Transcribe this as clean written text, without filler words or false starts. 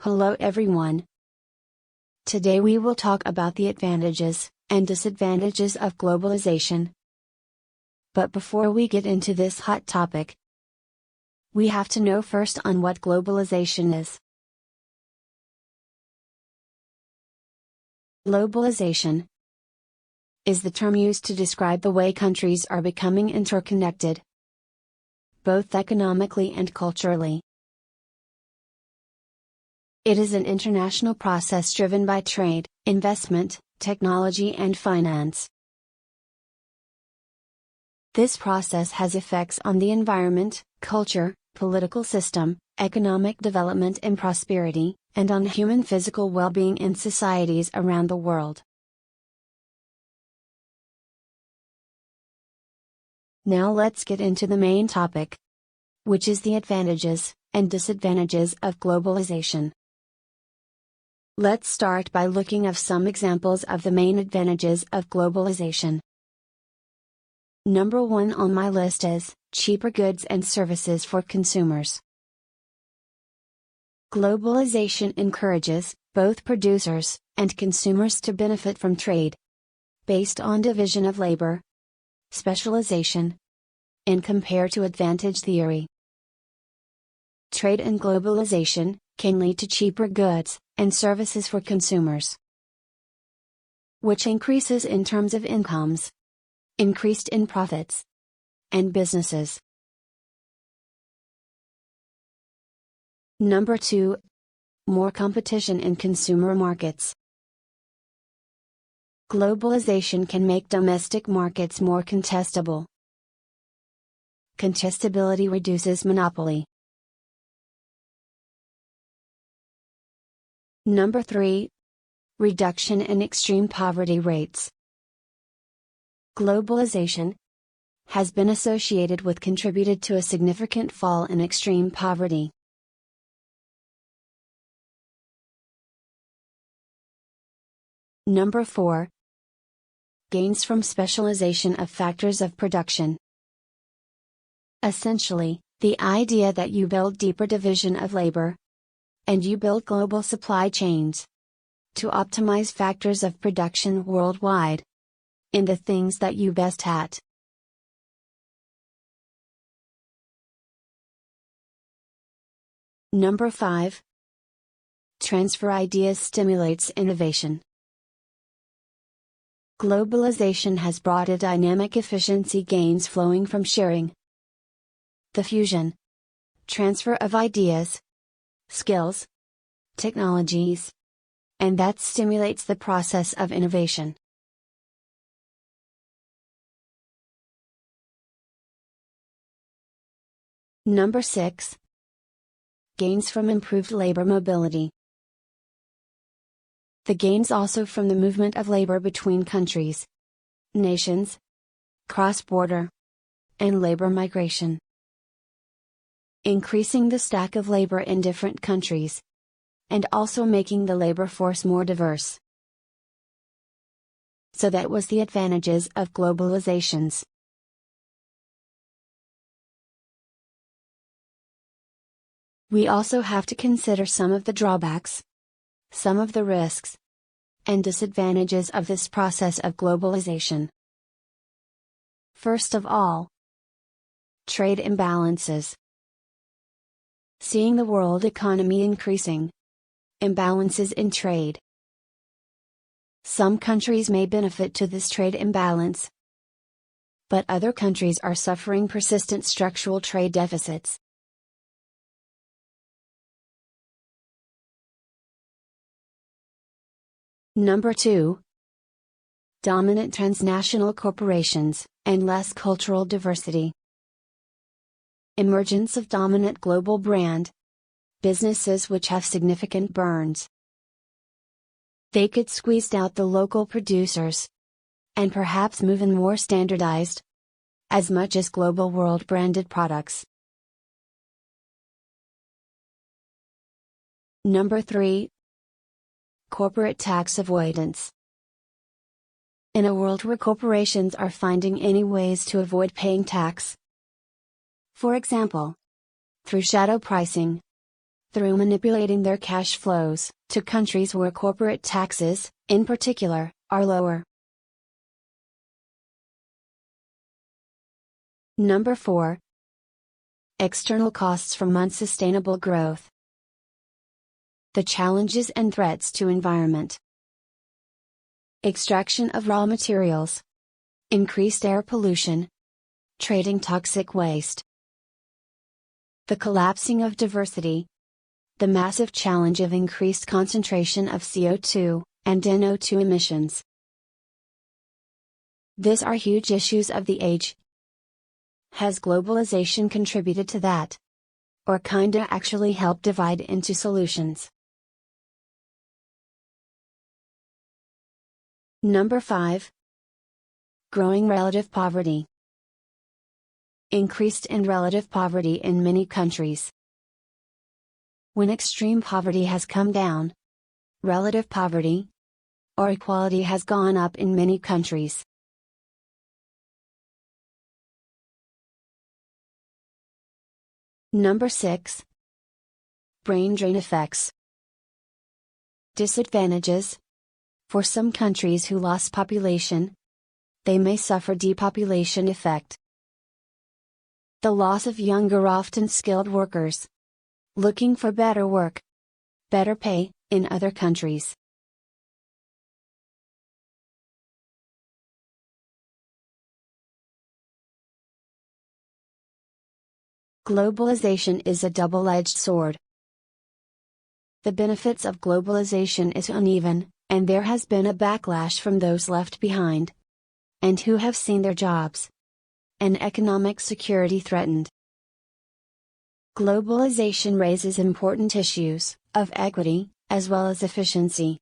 Hello everyone. Today we will talk about the advantages and disadvantages of globalization. But before we get into this hot topic, we have to know first on what globalization is. Globalization is the term used to describe the way countries are becoming interconnected, both economically and culturally. It is an international process driven by trade, investment, technology and finance. This process has effects on the environment, culture, political system, economic development and prosperity, and on human physical well-being in societies around the world. Now let's get into the main topic, which is the advantages and disadvantages of globalization. Let's start by looking at some examples of the main advantages of globalization. Number 1 on my list is cheaper goods and services for consumers. Globalization encourages both producers and consumers to benefit from trade based on division of labor, specialization, and compare to advantage theory. Trade and globalization can lead to cheaper goods and services for consumers, which increases in terms of incomes, increased in profits, and businesses. Number 2, more competition in consumer markets. Globalization can make domestic markets more contestable. Contestability reduces monopoly. Number 3, reduction in extreme poverty rates. Globalization has been associated with contributed to a significant fall in extreme poverty. Number 4, gains from specialization of factors of production. Essentially, the idea that you build deeper division of labor, and you build global supply chains to optimize factors of production worldwide in the things that you best at. Number 5, transfer ideas stimulates innovation. Globalization has brought a dynamic efficiency gains flowing from sharing, the fusion, transfer of ideas, skills, technologies, and that stimulates the process of innovation. Number 6, gains from improved labor mobility. The gains also from the movement of labor between countries, nations, cross-border, and labor migration. Increasing the stack of labor in different countries, and also making the labor force more diverse. So that was the advantages of globalizations. We also have to consider some of the drawbacks, some of the risks, and disadvantages of this process of globalization. First of all, trade imbalances. Seeing the world economy increasing, imbalances in trade. Some countries may benefit to this trade imbalance, but other countries are suffering persistent structural trade deficits. Number 2, dominant transnational corporations, and less cultural diversity. Emergence of dominant global brand businesses which have significant burns. They could squeeze out the local producers, and perhaps move in more standardized, as much as global world branded products. Number 3, corporate tax avoidance. In a world where corporations are finding any ways to avoid paying tax, for example, through shadow pricing, through manipulating their cash flows, to countries where corporate taxes, in particular, are lower. Number 4. External costs from unsustainable growth. The challenges and threats to environment. Extraction of raw materials. Increased air pollution. Trading toxic waste. The collapsing of diversity. The massive challenge of increased concentration of CO2 and NO2 emissions. These are huge issues of the age. Has globalization contributed to that? Or kinda actually helped divide into solutions? Number 5. Growing relative poverty. Increased in relative poverty in many countries. When extreme poverty has come down, relative poverty or equality has gone up in many countries. Number 6. Brain drain effects. Disadvantages. For some countries who lost population, they may suffer depopulation effect. The loss of younger, often skilled workers, looking for better work, better pay, in other countries. Globalization is a double-edged sword. The benefits of globalization is uneven, and there has been a backlash from those left behind, and who have seen their jobs and economic security threatened. Globalization raises important issues of equity, as well as efficiency.